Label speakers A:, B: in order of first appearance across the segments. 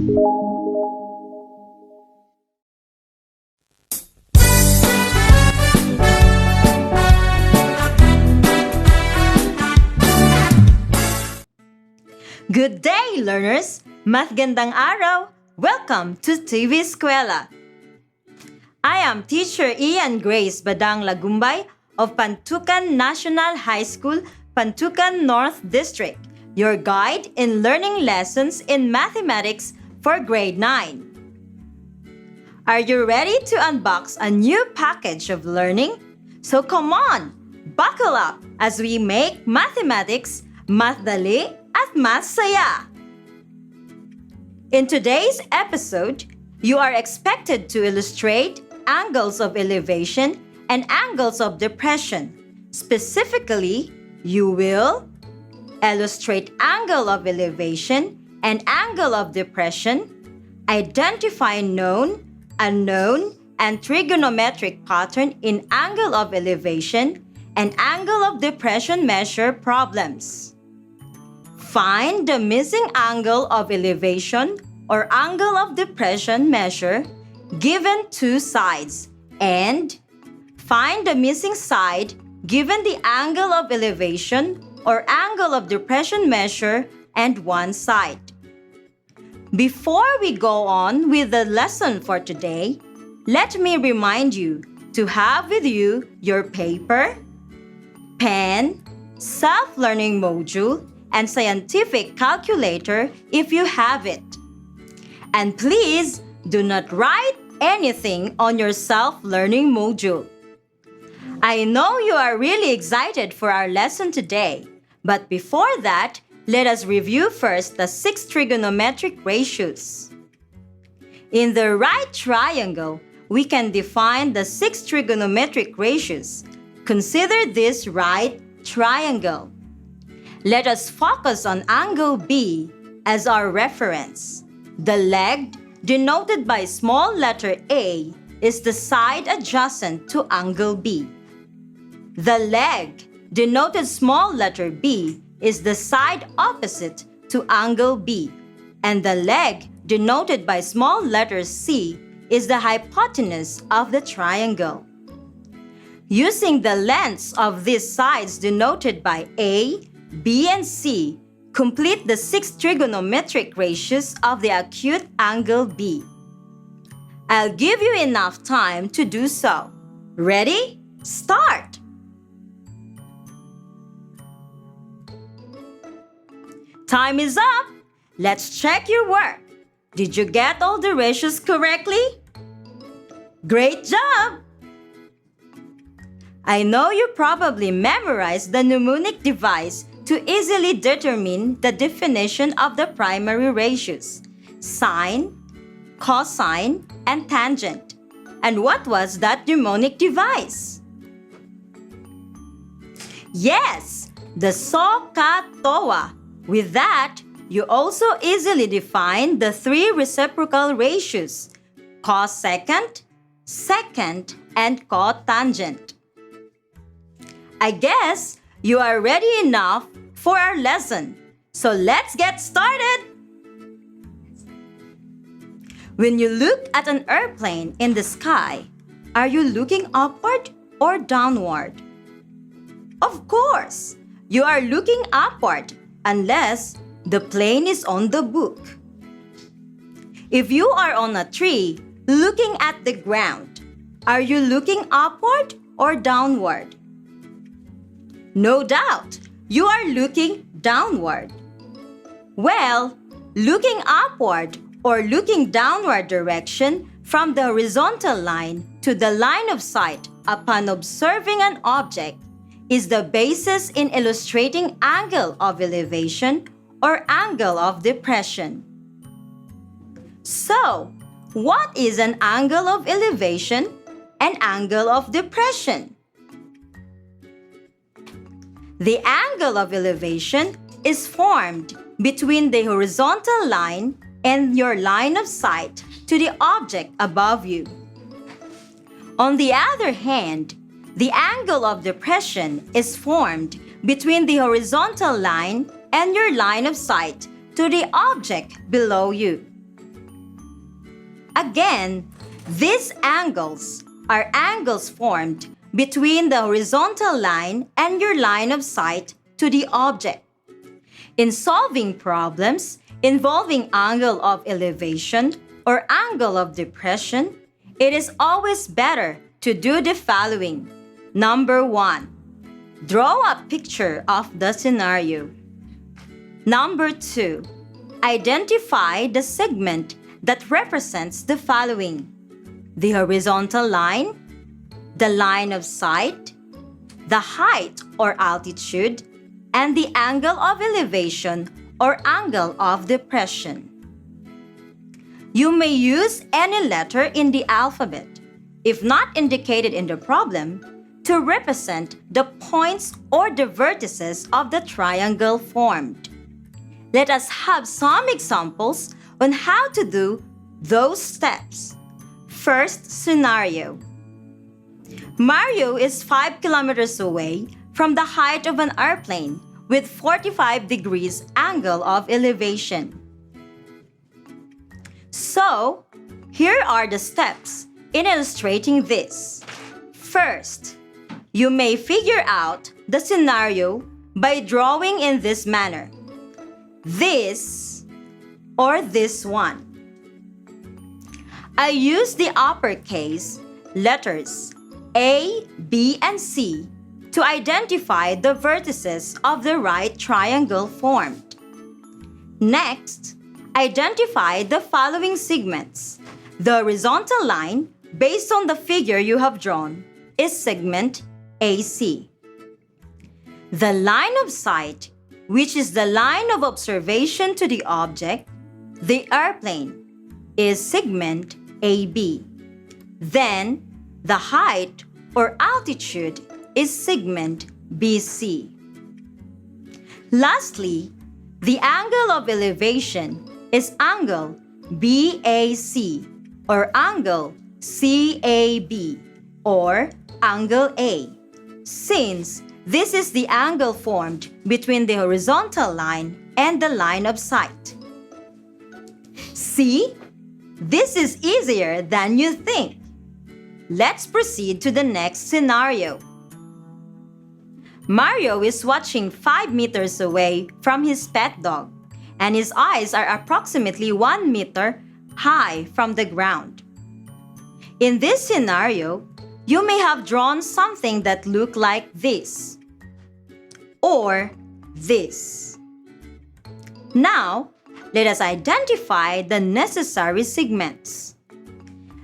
A: Good day, learners! Magandang araw! Welcome to TV Eskwela. I am Teacher Ian Grace Badang Lagumbay of Pantukan National High School, Pantukan North District, your guide in learning lessons in mathematics for grade 9. Are you ready to unbox a new package of learning? So come on, buckle up as we make mathematics math dali at math saya. In today's episode, you are expected to illustrate angles of elevation and angles of depression. Specifically, you will illustrate angle of elevation and angle of depression, identify known, unknown, and trigonometric pattern in angle of elevation and angle of depression measure problems. Find the missing angle of elevation or angle of depression measure given two sides and find the missing side given the angle of elevation or angle of depression measure and one side. Before we go on with the lesson for today, let me remind you to have with you your paper, pen, self-learning module, and scientific calculator if you have it. And please do not write anything on your self-learning module. I know you are really excited for our lesson today, but before that, let us review first the 6 trigonometric ratios. In the right triangle, we can define the 6 trigonometric ratios. Consider this right triangle. Let us focus on angle B as our reference. The leg, denoted by small letter A, is the side adjacent to angle B. The leg, denoted small letter B, is the side opposite to angle B. And the leg, denoted by small letter C, is the hypotenuse of the triangle. Using the lengths of these sides denoted by A, B, and C, complete the 6 trigonometric ratios of the acute angle B. I'll give you enough time to do so. Ready? Start! Time is up! Let's check your work. Did you get all the ratios correctly? Great job! I know you probably memorized the mnemonic device to easily determine the definition of the primary ratios: sine, cosine, and tangent. And what was that mnemonic device? Yes, the SOHCAHTOA. With that, you also easily define the 3 reciprocal ratios: cosecant, secant, and cotangent. I guess you are ready enough for our lesson. So let's get started! When you look at an airplane in the sky, are you looking upward or downward? Of course, you are looking upward unless the plane is on the book. If you are on a tree looking at the ground, are you looking upward or downward? No doubt, you are looking downward. Well, looking upward or looking downward direction from the horizontal line to the line of sight upon observing an object is the basis in illustrating angle of elevation or angle of depression. So, what is an angle of elevation and angle of depression? The angle of elevation is formed between the horizontal line and your line of sight to the object above you. On the other hand, the angle of depression is formed between the horizontal line and your line of sight to the object below you. Again, these angles are angles formed between the horizontal line and your line of sight to the object. In solving problems involving angle of elevation or angle of depression, it is always better to do the following. Number 1, draw a picture of the scenario. Number 2, identify the segment that represents the following: the horizontal line, the line of sight, the height or altitude, and the angle of elevation or angle of depression. You may use any letter in the alphabet, if not indicated in the problem, to represent the points or the vertices of the triangle formed. Let us have some examples on how to do those steps. First scenario. Mario is 5 kilometers away from the height of an airplane with 45 degrees angle of elevation. So, here are the steps in illustrating this. First, you may figure out the scenario by drawing in this manner. This or this one. I use the uppercase letters A, B, and C to identify the vertices of the right triangle formed. Next, identify the following segments. The horizontal line, based on the figure you have drawn, is segment AC. The line of sight, which is the line of observation to the object, the airplane, is segment AB. Then, the height or altitude is segment BC. Lastly, the angle of elevation is angle BAC or angle CAB or angle A, since this is the angle formed between the horizontal line and the line of sight. See? This is easier than you think. Let's proceed to the next scenario. Mario is watching 5 meters away from his pet dog, and his eyes are approximately 1 meter high from the ground. In this scenario, you may have drawn something that looked like this or this. Now, let us identify the necessary segments.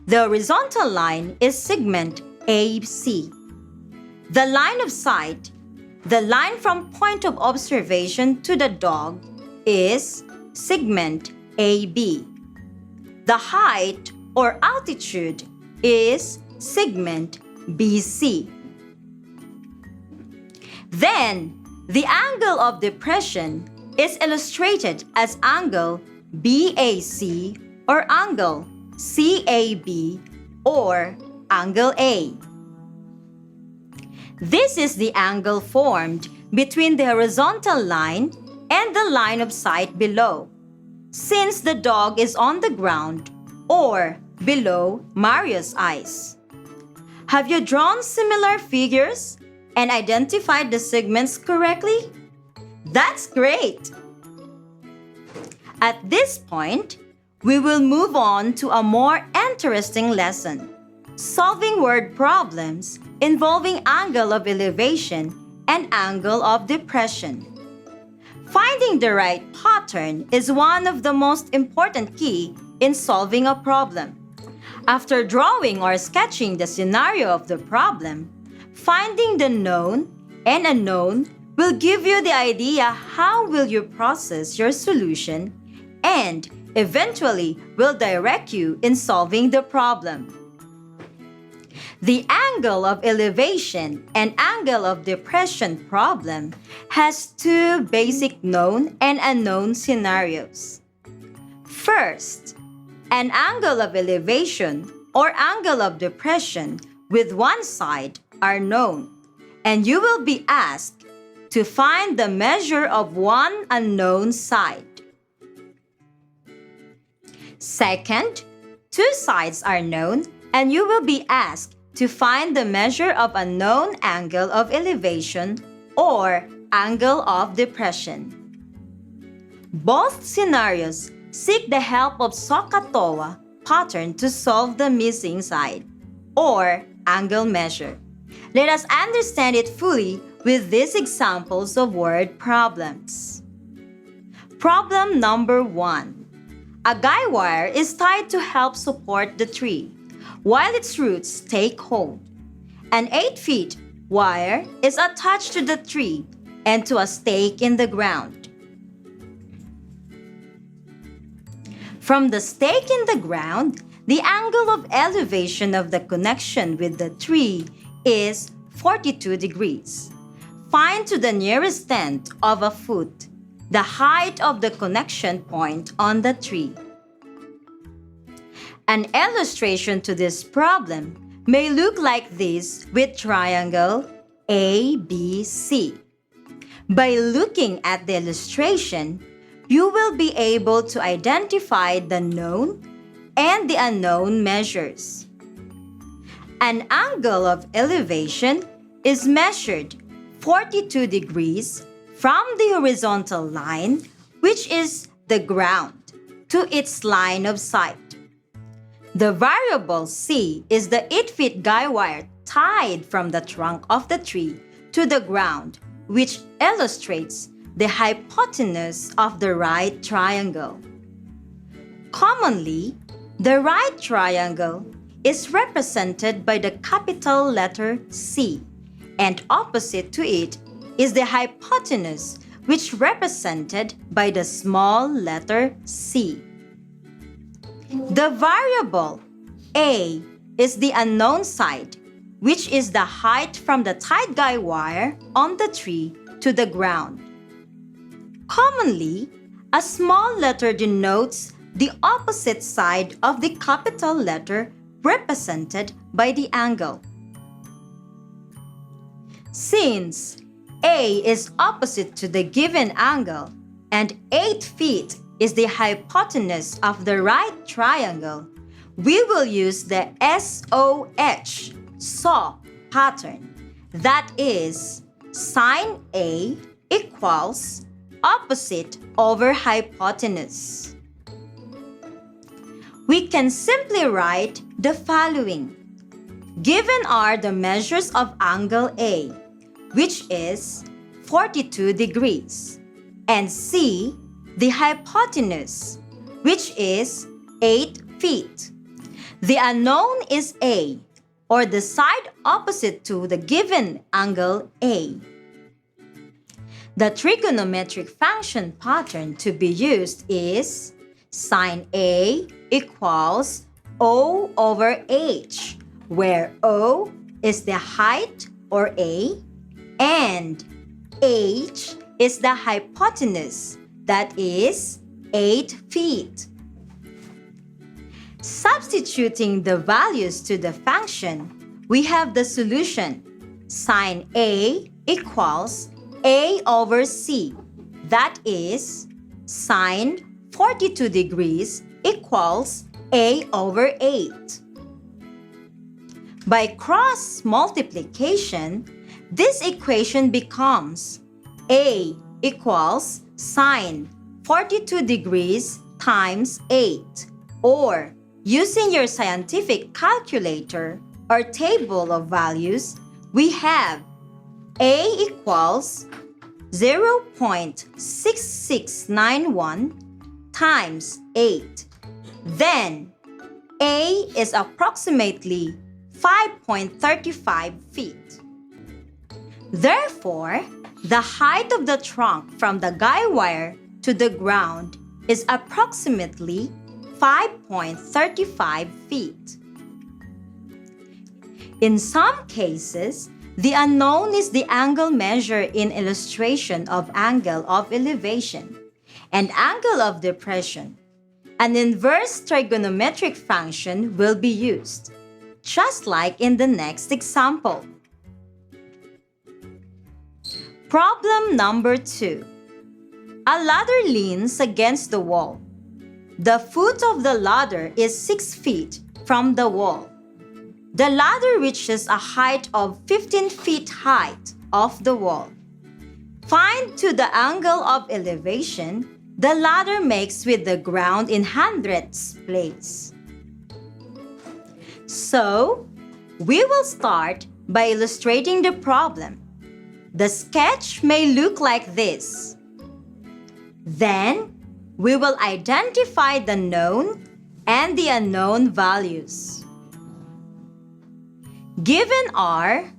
A: The horizontal line is segment AC. The line of sight, the line from point of observation to the dog, is segment AB. The height or altitude is segment BC. Then, the angle of depression is illustrated as angle BAC or angle CAB or angle A. This is the angle formed between the horizontal line and the line of sight below, since the dog is on the ground or below Mario's eyes. Have you drawn similar figures and identified the segments correctly? That's great! At this point, we will move on to a more interesting lesson, solving word problems involving angle of elevation and angle of depression. Finding the right pattern is one of the most important key in solving a problem. After drawing or sketching the scenario of the problem, finding the known and unknown will give you the idea how will you process your solution and eventually will direct you in solving the problem. The angle of elevation and angle of depression problem has two basic known and unknown scenarios. First, an angle of elevation or angle of depression with one side are known, and you will be asked to find the measure of one unknown side. Second, Two sides are known, and you will be asked to find the measure of a known angle of elevation or angle of depression. Both scenarios seek the help of SOHCAHTOA pattern to solve the missing side or angle measure. Let us understand it fully with these examples of word problems. Problem number 1. A guy wire is tied to help support the tree while its roots take hold. An 8-foot wire is attached to the tree and to a stake in the ground. From the stake in the ground, the angle of elevation of the connection with the tree is 42 degrees. Find to the nearest tenth of a foot the height of the connection point on the tree. An illustration to this problem may look like this with triangle ABC. By looking at the illustration, you will be able to identify the known and the unknown measures. An angle of elevation is measured 42 degrees from the horizontal line, which is the ground, to its line of sight. The variable C is the 8-foot guy wire tied from the trunk of the tree to the ground, which illustrates the hypotenuse of the right triangle. Commonly, the right triangle is represented by the capital letter C, and opposite to it is the hypotenuse, which represented by the small letter c. The variable A is the unknown side, which is the height from the tied guy wire on the tree to the ground. Commonly, a small letter denotes the opposite side of the capital letter represented by the angle. Since A is opposite to the given angle and 8 feet is the hypotenuse of the right triangle, we will use the SOH pattern. That is, sine A equals opposite over hypotenuse. We can simply write the following. Given are the measures of angle A, which is 42 degrees, and C, the hypotenuse, which is 8 feet. The unknown is A, or the side opposite to the given angle A. The trigonometric function pattern to be used is sine A equals O over H, where O is the height or A and H is the hypotenuse, that is 8 feet. Substituting the values to the function, we have the solution. Sine A equals A over C, that is sine 42 degrees equals A over 8. By cross multiplication, this equation becomes A equals sine 42 degrees times 8, or using your scientific calculator or table of values, we have A equals 0.6691 times 8. Then, A is approximately 5.35 feet. Therefore, the height of the trunk from the guy wire to the ground is approximately 5.35 feet. In some cases, the unknown is the angle measure in illustration of angle of elevation and angle of depression. An inverse trigonometric function will be used, just like in the next example. Problem number 2. A ladder leans against the wall. The foot of the ladder is 6 feet from the wall. The ladder reaches a height of 15 feet height of the wall. Find to the angle of elevation the ladder makes with the ground in hundredths place. So, we will start by illustrating the problem. The sketch may look like this. Then, we will identify the known and the unknown values. Given are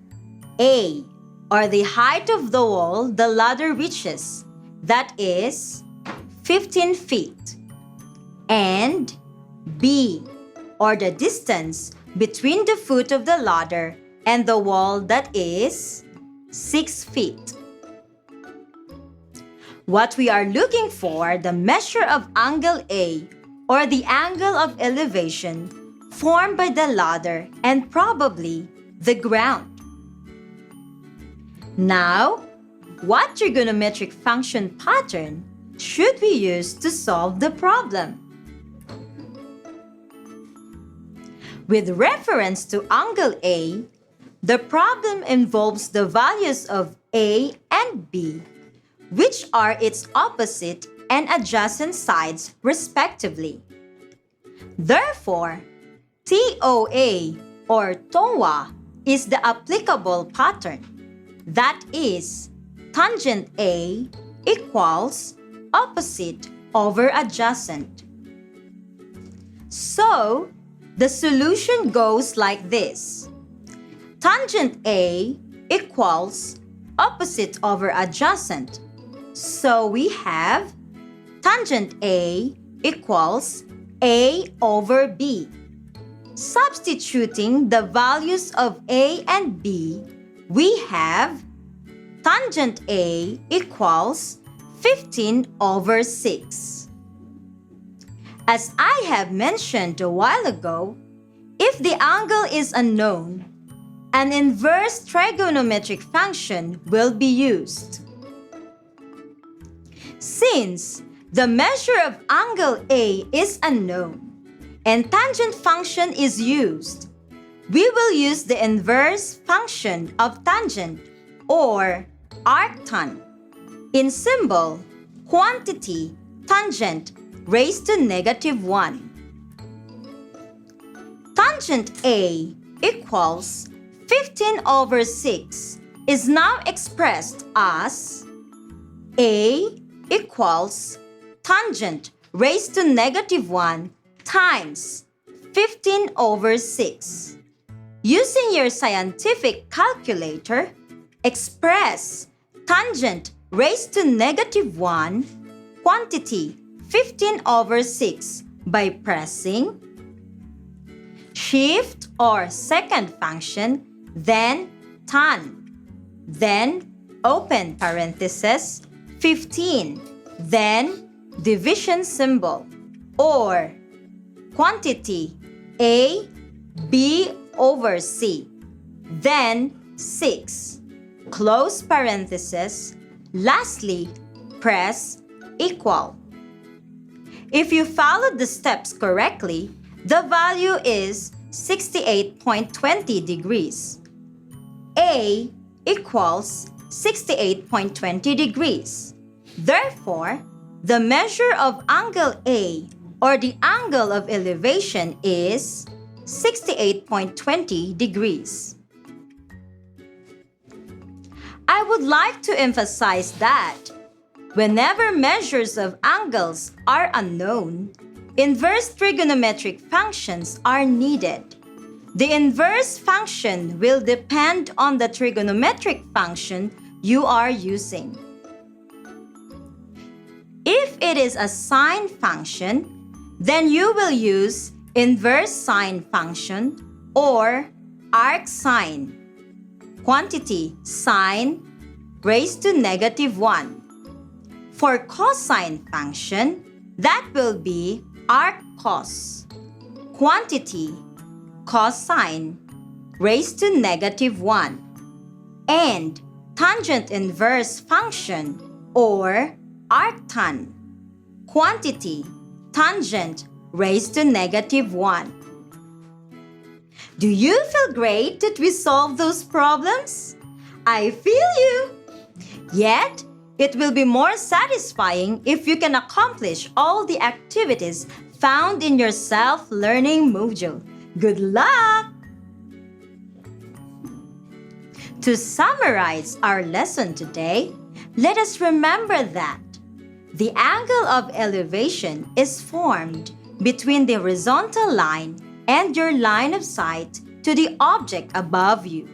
A: A, or the height of the wall the ladder reaches, that is 15 feet, and B, or the distance between the foot of the ladder and the wall, that is 6 feet. What we are looking for, the measure of angle A, or the angle of elevation formed by the ladder and probably the ground. Now, what trigonometric function pattern should we use to solve the problem? With reference to angle A, the problem involves the values of A and B, which are its opposite and adjacent sides respectively. Therefore, TOA or TOA is the applicable pattern. That is, tangent A equals opposite over adjacent. So, the solution goes like this. Tangent A equals opposite over adjacent. So we have tangent A equals A over B. Substituting the values of A and B, we have tangent A equals 15 over 6. As I have mentioned a while ago, if the angle is unknown, an inverse trigonometric function will be used. Since the measure of angle A is unknown and tangent function is used, we will use the inverse function of tangent or arctan. In symbol, quantity tangent raised to -1. Tangent A equals 15 over 6 is now expressed as A equals tangent raised to -1 times 15 over 6. Using your scientific calculator, express tangent raised to -1 quantity 15 over 6 by pressing shift or second function, then tan, then open parenthesis 15, then division symbol, or quantity A, B over C, then 6, close parenthesis, lastly, press equal. If you followed the steps correctly, the value is 68.20 degrees. A equals 68.20 degrees. Therefore, the measure of angle A or the angle of elevation is 68.20 degrees. I would like to emphasize that whenever measures of angles are unknown, inverse trigonometric functions are needed. The inverse function will depend on the trigonometric function you are using. If it is a sine function, then you will use inverse sine function or arcsine. Quantity sine raised to -1. For cosine function, that will be arccos. Quantity cosine raised to -1. And tangent inverse function or arctan. Quantity tangent raised to negative 1. Do you feel great that we solved those problems? I feel you! Yet, it will be more satisfying if you can accomplish all the activities found in your self-learning module. Good luck! To summarize our lesson today, let us remember that the angle of elevation is formed between the horizontal line and your line of sight to the object above you.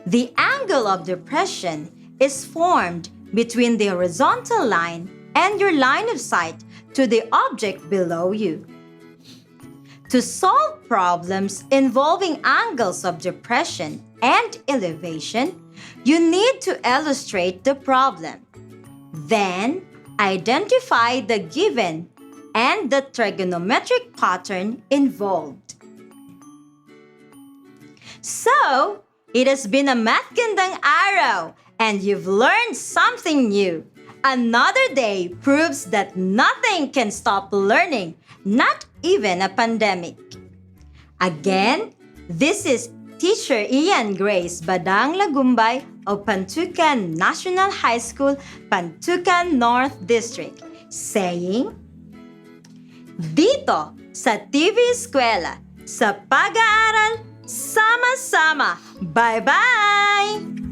A: The angle of depression is formed between the horizontal line and your line of sight to the object below you. To solve problems involving angles of depression and elevation, you need to illustrate the problem. Then, identify the given and the trigonometric pattern involved. So, it has been a Mathgandang Araw and you've learned something new. Another day proves that nothing can stop learning, not even a pandemic. Again, this is Teacher Ian Grace Badang Lagumbay of Pantukan National High School, Pantukan North District, saying, dito sa TV Eskwela, sa pag-aaral, sama-sama. Bye-bye!